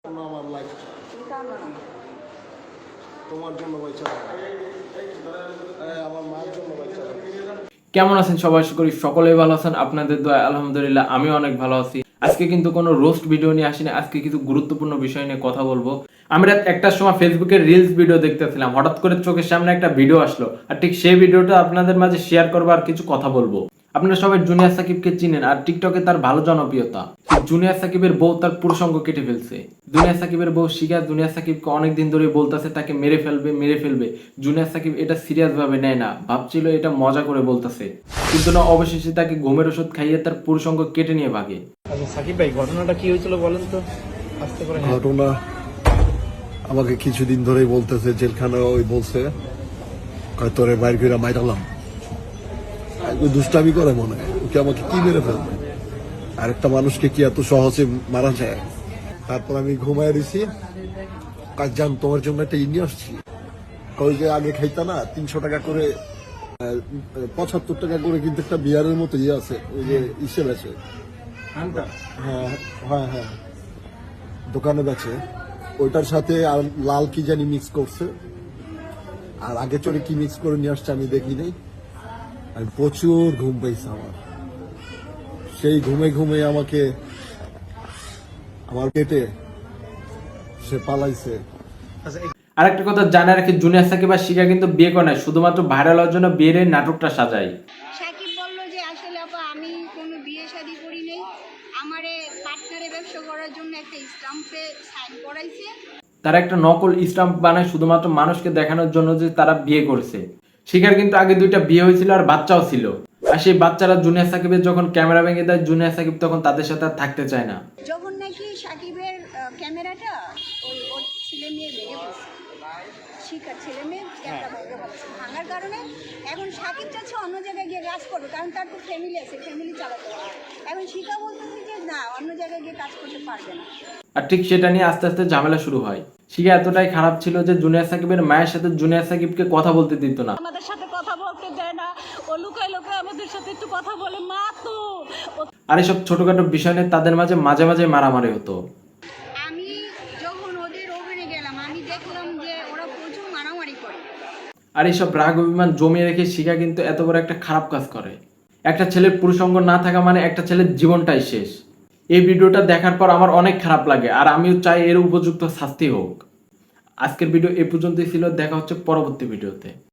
আমার লাইফ তোমার জন্য বাইচা আমার মায়ের জন্য বাইচা। কেমন আছেন সবাই? আশা করি সকলেই ভালো আছেন। আপনাদের দোয়া আলহামদুলিল্লাহ আমিও অনেক ভালো আছি। আজকে কিন্তু কোনো রোস্ট ভিডিও নিয়ে আসিনি, আজকে কিছু গুরুত্বপূর্ণ বিষয় নিয়ে কথা বলবো। আমি রাত একটার সময় ফেসবুকে রিলস ভিডিও দেখতেছিলাম, হঠাৎ করে চোখের সামনে একটা ভিডিও আসলো, আর ঠিক সেই ভিডিওটা আপনাদের মাঝে শেয়ার করবো আর কিছু কথা বলবো। আপনারা সবাই জুনিয়র সাকিবকে চিনেন, আর টিকটকে তার ভালো জনপ্রিয়তা। জুনিয়র সাকিবের বউ তার পুরুষাঙ্গ কেটে ফেলছে। জুনিয়র সাকিবের বউ শিখা জুনিয়র সাকিবকে অনেকদিন ধরে বলতেছে তাকে মেরে ফেলবে। জুনিয়র সাকিব এটা সিরিয়াস ভাবে নেয় না, ভাবছিল এটা মজা করে বলতেছে, কিন্তু না, অবশেষে তাকে ঘুমের ওষুধ খাইয়ে তার পুরুষাঙ্গ কেটে নিয়ে ভাগে। আচ্ছা সাকিব ভাই, ঘটনাটা কি হয়েছিল বলেন তো আস্তে করে। ঘটনা আমাকে কিছুদিন ধরেই বলতেছে, জেলখানা ওই বলছে তোরে বাইর করে মাইরালাম। দুষ্টামি করে মনে হয় ওকে, আমাকে কি মেরে ফেলবে? আরেকটা মানুষকে কি এত সহজে মারা যায়? তারপর আমি ঘুমায় দিছি, কাজ জান তোমার জন্য একটা ইনি আসছি। ওই যে আগে খাইতা না 300 টাকা করে, 75 টাকা করে কিন্তু একটা বিয়ারের মতো ইয়ে আছে, ওই যে ইসে বেচে। হ্যাঁ হ্যাঁ হ্যাঁ, দোকানে বেচে। ওইটার সাথে আর লাল কি জানি মিক্স করছে, আর আগে চলে কি মিক্স করে নিয়ে আসছে আমি দেখি নাই। আমি প্রচুর ঘুম পাইছে আমার, সেই ঘুমে আমাকে আমার পেটে সে পালাইছে। আরেকটা কথা জানা রাখি, জুনিয়র সাকিব আর শিখা কিন্তু বিয়ে করে নাই, শুধুমাত্র ভাইরাল হওয়ার জন্য বিয়ের এই নাটকটা সাজায়। সাকিব বলল যে আসলে আপা আমি কোনো বিয়ে শাদী করি নাই, আমারে পার্টনারে ব্যবসা করার জন্য একটা স্টাম্পে সাইন করাইছে। তারা একটা নকল স্টাম্প বানায় শুধুমাত্র মানুষকে দেখানোর জন্য যে তারা বিয়ে করছে। শিখার কিন্তু আগে 2টা বিয়ে হয়েছিল আর বাচ্চাও ছিল, আর সেই বাচ্চারা জুনিয়র সাকিবের যখন ক্যামেরা ভেঙে দেয়, জুনিয়র সাকিব তখন তাদের সাথে আর থাকতে চায় না। যখন নাকি সাকিবের ক্যামেরাটা ওই ওর ছেলে মেয়ে ভেঙে পড়ছে, শিখার ছেলে মেয়ে একটা ভেঙে পড়ছে, ভাঙার কারণে এখন সাকিব চাচ্ছে অন্য জায়গায় গিয়ে কাজ করবে, কারণ তার তো ফ্যামিলি আছে, ফ্যামিলি চালাতে হবে। এখন শিখা বলতেছে যে না, অন্য জায়গায় গিয়ে কাজ করতে পারবে না। আর ঠিক সেটা নিয়ে আস্তে আস্তে ঝামেলা শুরু হয়। শিখা এতটাই খারাপ ছিল যে জুনিয়র সাকিবের মায়ের সাথে জুনিয়র সাকিবকে কথা বলতে দিত না। আমাদের সাথে কথা বলতে দেয় না, ও লুকায় আমাদের সাথে একটু কথা বলে, মা তো। আর এইসব ছোটখাটো বিষয় নিয়ে তাদের মাঝে মাঝে মারামারি হতো। আমি যখন ওদের ওভেনে গেলাম, আমি দেখলাম যে ওরা প্রচুর মারামারি করে। আর এইসব রাগ অভিমান জমিয়ে রেখে শিখা কিন্তু এত বড় একটা খারাপ কাজ করে। একটা ছেলের পুরুষাঙ্গ না থাকা মানে একটা ছেলের জীবনটাই শেষ। এই ভিডিওটা দেখার পর আমার অনেক খারাপ লাগে, আর আমিও চাই এর উপযুক্ত শাস্তি হোক। আজকের ভিডিও এ পর্যন্তই ছিল, দেখা হচ্ছে পরবর্তী ভিডিওতে।